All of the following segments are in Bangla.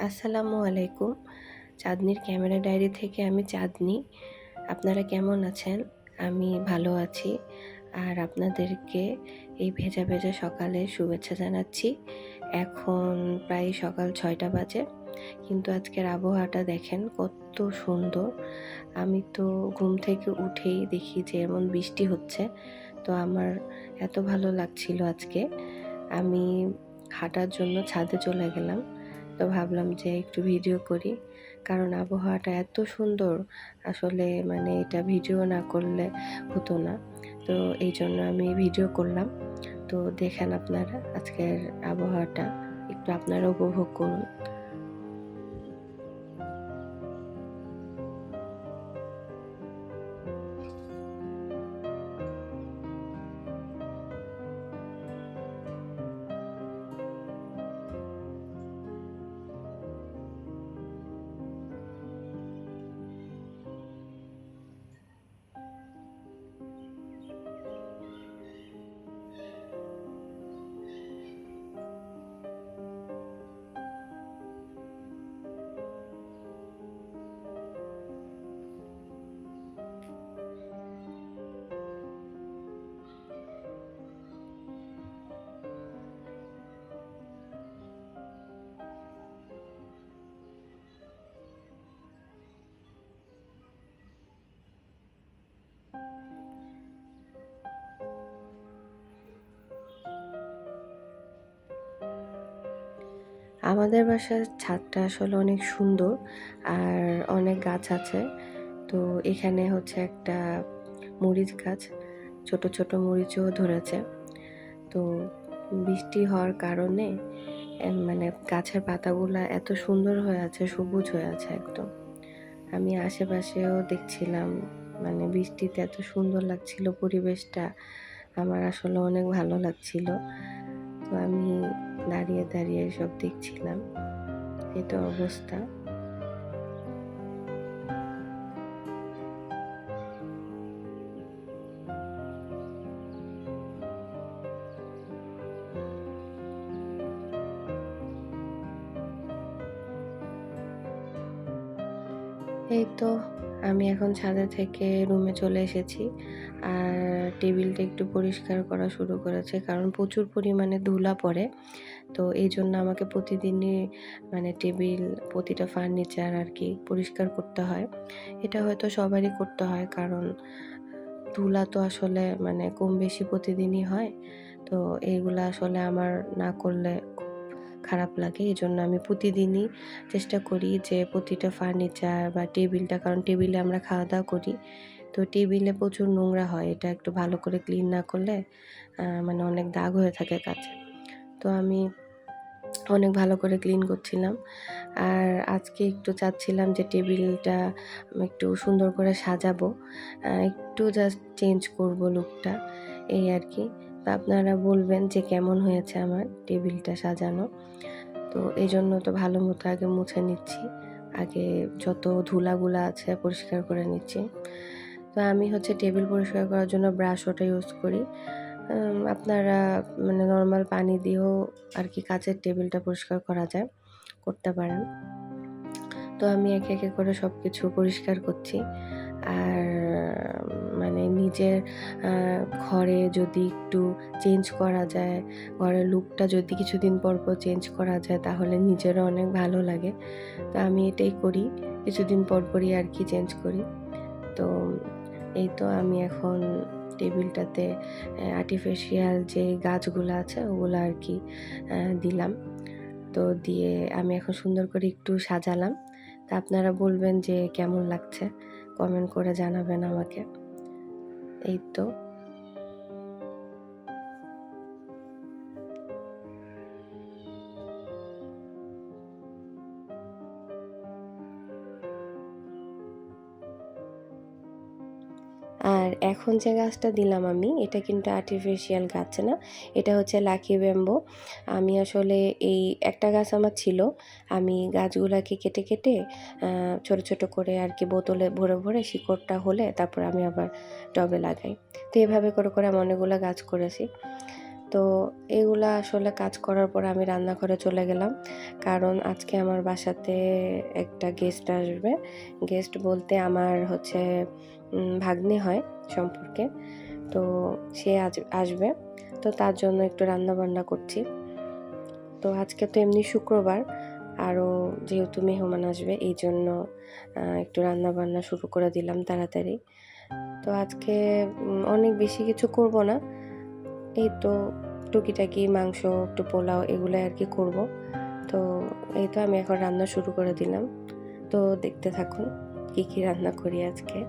আসসালামু আলাইকুম। চাঁদনির ক্যামেরা ডায়েরি থেকে আমি চাঁদনি। আপনারা কেমন আছেন? আমি ভালো আছি। আর আপনাদেরকে এই ভেজা, ভেজা সকালে শুভেচ্ছা জানাচ্ছি। এখন প্রায় সকাল ৬টা বাজে। কিন্তু আজকের আবহাওয়াটা দেখেন কত সুন্দর। আমি তো ঘুম থেকে উঠেই দেখি যে এমন বৃষ্টি হচ্ছে। তো আমার এত ভালো লাগছিল আজকে। আমি হাঁটার জন্য ছাদে চলে গেলাম। তো ভাবলাম যে একটু ভিডিও করি। কারণ আবহাওয়াটা এত সুন্দর, আসলে মানে এটা ভিডিও না করলে হতো না। তো এইজন্য আমি ভিডিও করলাম। তো দেখেন আপনারা আজকের আবহাওয়াটা একটু আপনারা উপভোগ করুন। আমাদের বাসার ছাদটা আসলে অনেক সুন্দর আর অনেক গাছ আছে। তো এখানে হচ্ছে একটা মরিচ গাছ, ছোট, ছোট মরিচও ধরেছে। তো বৃষ্টি হওয়ার কারণে মানে গাছের পাতাগুলা এত সুন্দর হয়ে আছে, সবুজ হয়ে আছে একদম। আমি আশেপাশেও দেখছিলাম, মানে বৃষ্টিতে এত সুন্দর লাগছিল পরিবেশটা। আমার আসলে অনেক ভালো লাগছিল। তো আমি দাঁড়িয়ে, দাঁড়িয়ে সব দেখছিলাম। এটা অবস্থা। এই তো আমি এখন ছাদে থেকে রুমে চলে এসেছি। আর টেবিলটা একটু পরিষ্কার করা শুরু করেছি, কারণ প্রচুর পরিমাণে ধুলা পড়ে। তো এইজন্য আমাকে প্রতিদিনই মানে টেবিল, প্রতিটা ফার্নিচার আরকি পরিষ্কার করতে হয়। এটা হয়তো সবারই করতে হয়, কারণ ধুলা তো আসলে মানে কম বেশি প্রতিদিনই হয়। তো এইগুলা আসলে আমার না করলে খুব খারাপ লাগে। এজন্য আমি প্রতিদিনই চেষ্টা করি যে প্রতিটা ফার্নিচার বা টেবিলটা, কারণ টেবিলে আমরা খাওয়া-দাওয়া করি। তো টেবিলে প্রচুর নোংরা হয়। এটা একটু ভালো করে ক্লিন না করলে মানে অনেক দাগ হয়ে থাকে কাচে। তো আমি অনেক ভালো করে ক্লিন করছিলাম। আর আজকে একটু চাচ্ছিলাম যে টেবিলটা একটু সুন্দর করে সাজাবো। একটু জাস্ট চেঞ্জ করব লুকটা, এই আরকি। তো আপনারা বলবেন যে কেমন হয়েছে আমার টেবিলটা সাজানো। তো এজন্য তো ভালো মতো আগে মুছে নিচ্ছি। আগে যত ধুলাগুলা আছে পরিষ্কার করে নিচ্ছি। তো আমি হচ্ছে টেবিল পরিষ্কার করার জন্য ব্রাশ ওয়াটার ইউজ করি। আপনারা মানে নরমাল পানি দিয়েও আরকি কাচের টেবিলটা পরিষ্কার করা যায়, করতে পারেন। তো আমি একে, একে করে সবকিছু পরিষ্কার করছি। আর মানে নিজের আ ঘরে যদি একটু চেঞ্জ করা যায়, ঘরের লুকটা যদি কিছুদিন পর, পর চেঞ্জ করা যায় তাহলে নিজেরও অনেক ভালো লাগে। তো আমি এটাই করি। কিছুদিন পর, পরই আরকি চেঞ্জ করি। তো এই তো আমি এখন টেবিলটাতে আর্টিফিশিয়াল যে গাছগুলা আছে ওগুলা আরকি দিলাম। তো দিয়ে আমি এখন সুন্দর করে একটু সাজালাম। তা আপনারা বলবেন যে কেমন লাগছে? কমেন্ট করে জানাবেন আমাকে। এই তো। আর এখন যে গাছটা দিলাম আমি, এটা কিন্তু আর্টিফিশিয়াল গাছ না। এটা হচ্ছে লাকি ব্যাম্বো। আমি আসলে এই একটা গাছ আমার ছিল। আমি গাছগুলাকে কেটে, কেটে ছোট, ছোট করে আরকি বোতলে ভরে, ভরে শিকড়টা হলে তারপর আমি আবার টবে লাগাই। তো এভাবে করে, করে আমি অনেকগুলা গাছ করেছি। তো এগুলা আসলে কাজ করার পর আমি রান্নাঘরে চলে গেলাম। কারণ আজকে আমার বাসাতে একটা গেস্ট আসবে। গেস্ট বলতে আমার হচ্ছে ভাগ্নি হয় সম্পর্কে। তো সে আজ আসবে। তো তার জন্য একটু রান্নাবান্না করছি। তো আজকে তো এমনি শুক্রবার, আরও যেহেতু মেহমান আসবে এইজন্য একটু রান্নাবান্না শুরু করে দিলাম তাড়াতাড়ি। তো আজকে অনেক বেশি কিছু করব না। এই তো টুকিটাকি মাংস, একটু পোলাও এগুলাই আরকি করব। তো এই তো আমি এখন রান্না শুরু করে দিলাম। তো দেখতে থাকুন কি রান্না করি আজকে।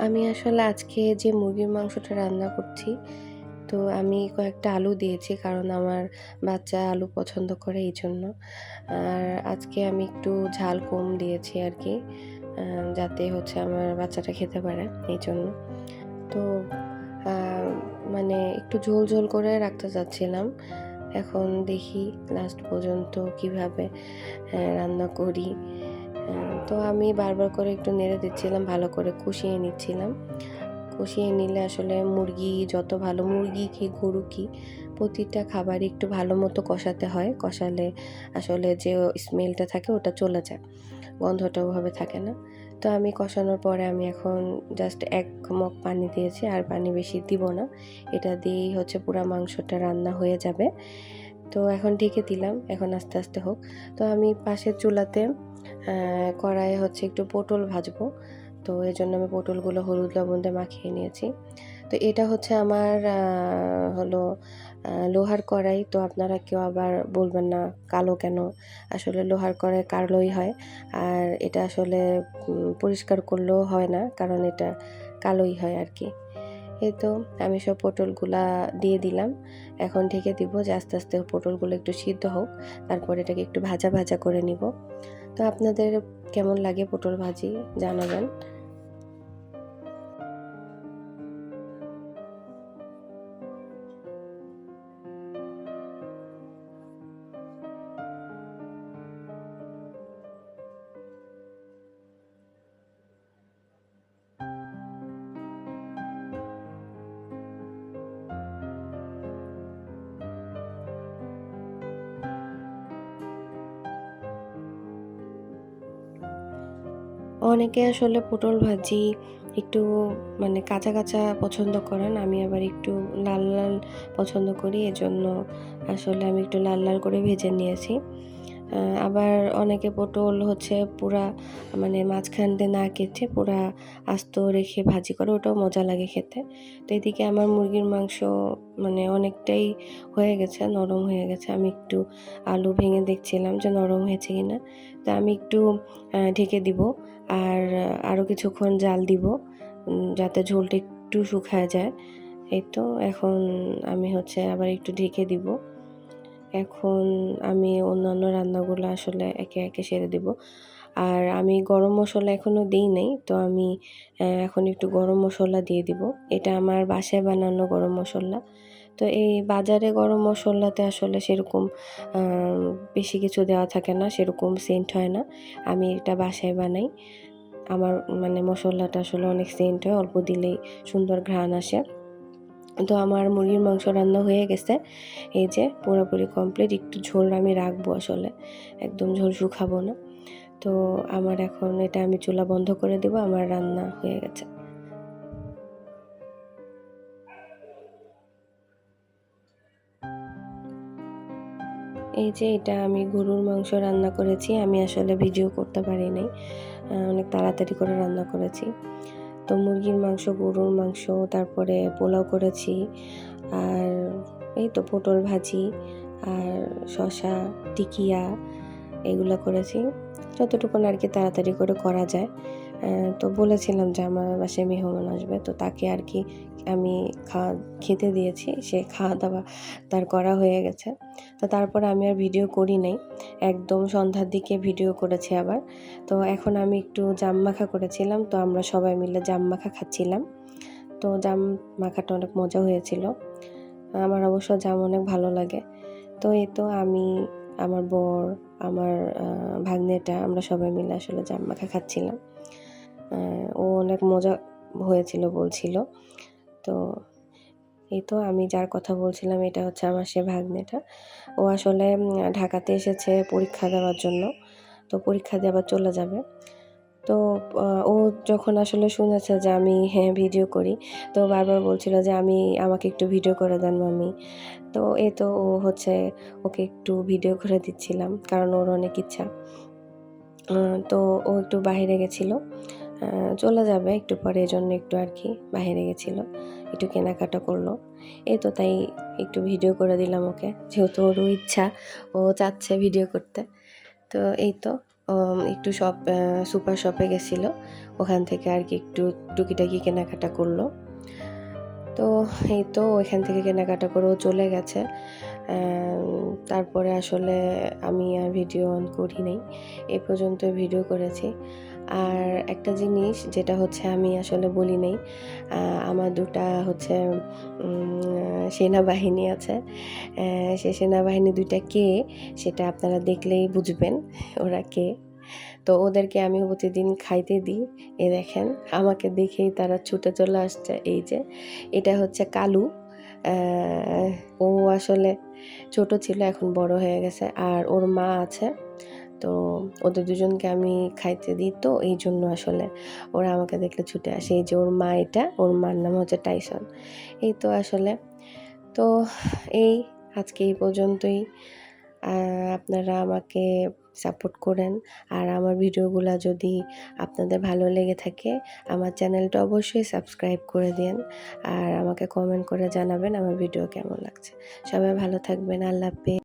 আমি আসলে আজকে যে মুরগির মাংসটা রান্না করছি, তো আমি কয়েকটা আলু দিয়েছি কারণ আমার বাচ্চা আলু পছন্দ করে এইজন্য। আর আজকে আমি একটু ঝাল কম দিয়েছি আরকি। যাতে হচ্ছে আমার বাচ্চাটা খেতে পারে এইজন্য। তো আ মানে একটু ঝোল করে রাখতে চাচ্ছিলাম। এখন দেখি লাস্ট পর্যন্ত কিভাবে রান্না করি। তো আমি বারবার করে একটু নেড়ে দিচ্ছিলাম, ভালো করে কষিয়ে নিচ্ছিলাম। কষিয়ে নিলে আসলে মুরগি যত ভালো মুরগি কি গরু কি প্রতিটা খাবারই একটু ভালো মতো কষাতে হয়। কষালে আসলে যে স্মেলটা থাকে ওটা চলে যায়। গন্ধটা ওভাবে থাকে না। তো আমি কষানোর পরে আমি এখন জাস্ট ১ মগ পানি দিয়েছি, আর পানি বেশি দিব না। এটা দিয়েই হচ্ছে পুরা মাংসটা রান্না হয়ে যাবে। তো এখন ঢেকে দিলাম। এখন আস্তে হোক। তো আমি পাশের চুলাতে কড়াইয়ে হচ্ছে একটু পটল ভাজবো। তো এজন্য আমি পটলগুলো হলুদ লবণ দিয়ে মাখিয়ে নিয়েছি। তো এটা হচ্ছে আমার হলো লোহার কড়াই। তো আপনারা কেউ আবার বলবেন না কালো কেন? আসলে লোহার কড়াই কালোই হয়। আর এটা আসলে পরিষ্কার করলেও হয় না। কারণ এটা কালোই হয় আরকি। এই তো আমি সব পটলগুলা দিয়ে দিলাম। এখন ঢেকে দিব যে আস্তে পটলগুলো একটু সিদ্ধ হোক। তারপর এটাকে একটু ভাজা করে নিব। তো আপনাদের কেমন লাগে পটল ভাজি জানাবেন। অনেকে আসলে পটল ভাজি একটু মানে কাঁচা পছন্দ করেন। আমি আবার একটু লাল পছন্দ করি। এজন্য আসলে আমি একটু লাল করে ভেজে নিয়েছি। আ আবার অনেকে পটল হচ্ছে পুরা মানে মাঝখান দিয়ে না কেটে পুরা আস্ত রেখে ভাজি করে, ওটাও মজা লাগে খেতে। তো এদিকে আমার মুরগির মাংস মানে অনেকটাই হয়ে গেছে, নরম হয়ে গেছে। আমি একটু আলু ভেঙে দেখছিলাম যে নরম হয়েছে কিনা। তো আমি একটু ঢেকে দিব। আর আরও কিছুক্ষণ জাল দিব যাতে ঝোলটা একটু শুকায় যায়। এই তো এখন আমি হচ্ছে আবার একটু ঢেকে দিব। এখন আমি অন্যান্য রান্নাগুলো আসলে একে সেরে দিব। আর আমি গরম মসলা এখনো দেই নাই। তো আমি এখন একটু গরম মসলা দিয়ে দিব। এটা আমার বাসায় বানানো গরম মসল্লা। তো এই বাজারে গরম মসল্লাতে আসলে সেরকম আ বেশি কিছু দেওয়া থাকে না, সেরকম সেন্ট হয় না। আমি এটা বাসায় বানাই। আমার মানে মসল্লাটা আসলে অনেক সেন্ট হয়, অল্প দিলেই সুন্দর ঘ্রাণ আসে। তো আমার মুরগির মাংস রান্না হয়ে গেছে, এই যে পুরোপুরি কমপ্লিট। একটু ঝোল আমি রাখবো আসলে, একদম ঝোল শুকাবো না। তো আমার এখন এটা আমি চুলা বন্ধ করে দেবো, আমার রান্না হয়ে গেছে। এই যে এটা আমি গরুর মাংস রান্না করেছি, আমি আসলে ভিডিও করতে পারি নাই, অনেক তাড়াতাড়ি করে রান্না করেছি। তো মুরগির মাংস, গরুর মাংস, তারপরে পোলাও করেছি, আর এই তো পটল ভাজি আর শসা, টিকিয়া এগুলো করেছি, যতটুকুন আর কি তাড়াতাড়ি করে করা যায়। তো বলেছিলাম যে আমার বাসায় মেহমান আসবে, তো তাকে আর কি আমি খেতে দিয়েছি, সে খাওয়া দাওয়া তার করা হয়ে গেছে। তো তারপরে আমি আর ভিডিও করি নাই, একদম সন্ধ্যার দিকে ভিডিও করেছি আবার। তো এখন আমি একটু জাম মাখা করেছিলাম, তো আমরা সবাই মিলে জাম মাখা খাচ্ছিলাম। তো জাম মাখাটা অনেক মজা হয়েছিল, আমার অবশ্য জাম অনেক ভালো লাগে। তো এই তো আমি, আমার বর, আমার ভাগ্নেটা, আমরা সবাই মিলে আসলে জাম মাখা খাচ্ছিলাম। ও অনেক মজা হয়েছিল বলছিল। তো এই তো আমি যার কথা বলছিলাম এটা হচ্ছে আমার সে ভাগ্নেটা। ও আসলে ঢাকাতে এসেছে পরীক্ষা দেওয়ার জন্য। তো পরীক্ষা দিয়ে আবার চলে যাবে। তো ও যখন আসলে শুনেছে যে আমি ভিডিও করি, তো বারবার বলছিল যে আমাকে একটু ভিডিও করে দেন মাম্মি। তো এই তো ও হচ্ছে ওকে একটু ভিডিও করে দিচ্ছিলাম, কারণ ওর অনেক ইচ্ছা। তো ও একটু বাহিরে গেছিল, চলে যাবে একটু পরে, এজন্য একটু আর কি বাহিরে গেছিল, একটু কেনাকাটা করলো। এই তো তাই একটু ভিডিও করে দিলাম ওকে, যেহেতু ওরও ইচ্ছা, ও চাচ্ছে ভিডিও করতে। তো এই তো একটু সুপার শপে গেছিলো, ওখান থেকে আর কি একটু টুকিটাকি কেনাকাটা করলো। তো এই তো ওইখান থেকে কেনাকাটা করেও চলে গেছে। তারপরে আসলে আমি আর ভিডিও অন করি নাই, এ পর্যন্ত ভিডিও করেছি। আর একটা জিনিস যেটা হচ্ছে আমি আসলে বলি নাই, আমার ২টা হচ্ছে সেনাবাহিনী আছে। সে সেনাবাহিনী ২টা কে সেটা আপনারা দেখলেই বুঝবেন ওরা কে। তো ওদেরকে আমি প্রতিদিন খাইতে দিই। এই দেখেন, আমাকে দেখেই তারা ছুটে চলে আসছে। এই যে এটা হচ্ছে কালু, ও আসলে ছোট ছিল, এখন বড় হয়ে গেছে। আর ওর মা আছে, তো ওদের দুজনকে আমি খাইতে দিই, তো এই জন্য আসলে ওরা আমাকে দেখলে ছুটে আসে। এই যে ওর মা, এটা ওর মার নাম হচ্ছে টাইসন। এই তো আসলে, তো এই আজকে এই পর্যন্তই। আপনারা আমাকে সাপোর্ট করেন, আর আমার ভিডিওগুলো যদি আপনাদের ভালো লেগে থাকে, আমার চ্যানেলটা অবশ্যই সাবস্ক্রাইব করে দিন, আর আমাকে কমেন্ট করে জানাবেন আমার ভিডিও কেমন লাগছে। সবাই ভালো থাকবেন, আল্লাহ হাফেজ।